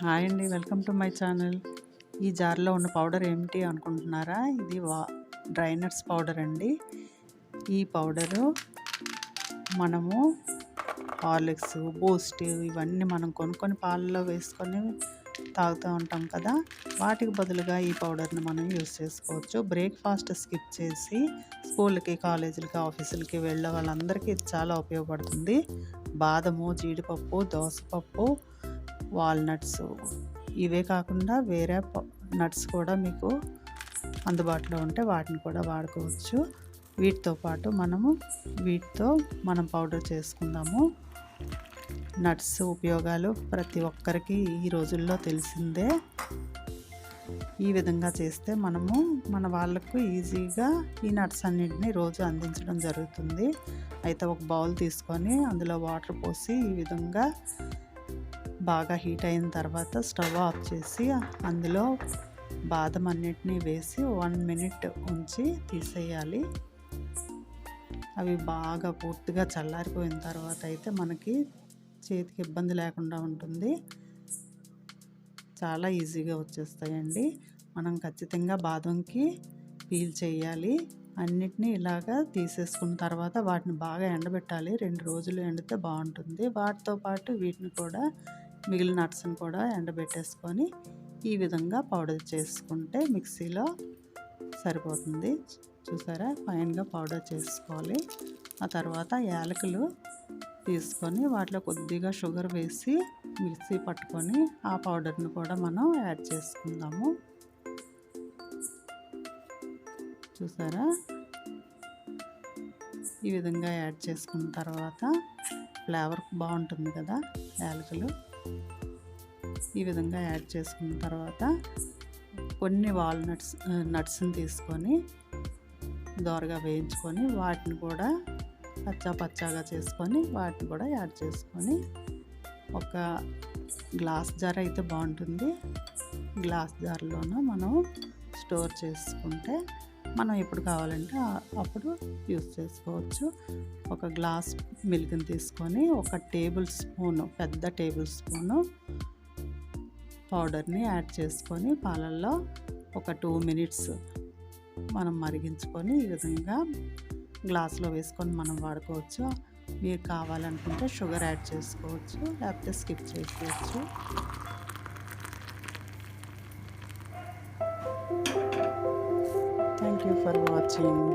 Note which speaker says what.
Speaker 1: Hi అండి, welcome to my channel. ఈ జార్లో ఉన్న పౌడర్ ఏమిటి అనుకుంటున్నారా? ఇది డ్రై నట్స్ పౌడర్ అండి. ఈ పౌడరు మనము హార్లిక్స్, బూస్ట్ ఇవన్నీ మనం కొనుక్కొని పాలలో వేసుకొని తాగుతూ ఉంటాం కదా, వాటికి బదులుగా ఈ పౌడర్ని మనం యూస్ చేసుకోవచ్చు. బ్రేక్ఫాస్ట్ స్కిప్ చేసి స్కూల్కి, కాలేజీలకి, ఆఫీసులకి వెళ్ళే వాళ్ళందరికీ ఇది చాలా ఉపయోగపడుతుంది. బాదము, జీడిపప్పు, దోసపప్పు, వాల్నట్స్ ఇవే కాకుండా వేరే నట్స్ కూడా మీకు అందుబాటులో ఉంటే వాటిని కూడా వాడుకోవచ్చు. వీటితో పాటు వీటితో మనం పౌడర్ చేసుకుందాము. నట్స్ ఉపయోగాలు ప్రతి ఒక్కరికి ఈ రోజుల్లో తెలిసిందే. ఈ విధంగా చేస్తే మన వాళ్ళకు ఈజీగా ఈ నట్స్ అన్నింటినీ రోజు అందించడం జరుగుతుంది. అయితే ఒక బౌల్ తీసుకొని అందులో వాటర్ పోసి ఈ విధంగా బాగా హీట్ అయిన తర్వాత స్టవ్ ఆఫ్ చేసి అందులో బాదం అన్నిటినీ వేసి 1 మినిట్ ఉంచి తీసేయాలి. అవి బాగా పూర్తిగా చల్లారిపోయిన తర్వాత అయితే మనకి చేతికి ఇబ్బంది లేకుండా ఉంటుంది. చాలా ఈజీగా వచ్చేస్తాయండి. మనం ఖచ్చితంగా బాదంకి పీల్ చేయాలి. అన్నిటినీ ఇలాగా తీసేసుకున్న తర్వాత వాటిని బాగా ఎండబెట్టాలి. 2 రోజులు ఎండితే బాగుంటుంది. వాటితో పాటు వీటిని కూడా, మిగిలిన నట్స్ని కూడా ఎండబెట్టేసుకొని ఈ విధంగా పౌడర్ చేసుకుంటే మిక్సీలో సరిపోతుంది. చూసారా, ఫైన్గా పౌడర్ చేసుకోవాలి. ఆ తర్వాత యాలకులు తీసుకొని వాటిలో కొద్దిగా షుగర్ వేసి మిక్సీ పట్టుకొని ఆ పౌడర్ని కూడా మనం యాడ్ చేసుకుందాము. చూసారా, ఈ విధంగా యాడ్ చేసుకున్న తర్వాత ఫ్లేవర్ బాగుంటుంది కదా యాలకులు. ఈ విధంగా యాడ్ చేసుకున్న తర్వాత కొన్ని నట్స్ని తీసుకొని దోరగా వేయించుకొని వాటిని కూడా పచ్చాగా చేసుకొని వాటిని కూడా యాడ్ చేసుకొని ఒక గ్లాస్ జార్ అయితే బాగుంటుంది. గ్లాస్ జార్లోనూ మనం స్టోర్ చేసుకుంటే మనం ఎప్పుడు కావాలంటే అప్పుడు యూస్ చేసుకోవచ్చు. ఒక గ్లాస్ మిల్క్ని తీసుకొని ఒక పెద్ద టేబుల్ స్పూను పౌడర్ని యాడ్ చేసుకొని పాలల్లో ఒక 2 మినిట్స్ మనం మరిగించుకొని ఈ విధంగా గ్లాస్లో వేసుకొని మనం వాడుకోవచ్చు. మీరు కావాలనుకుంటే షుగర్ యాడ్ చేసుకోవచ్చు, లేకపోతే స్కిప్ చేసుకోవచ్చు. Thank you for watching.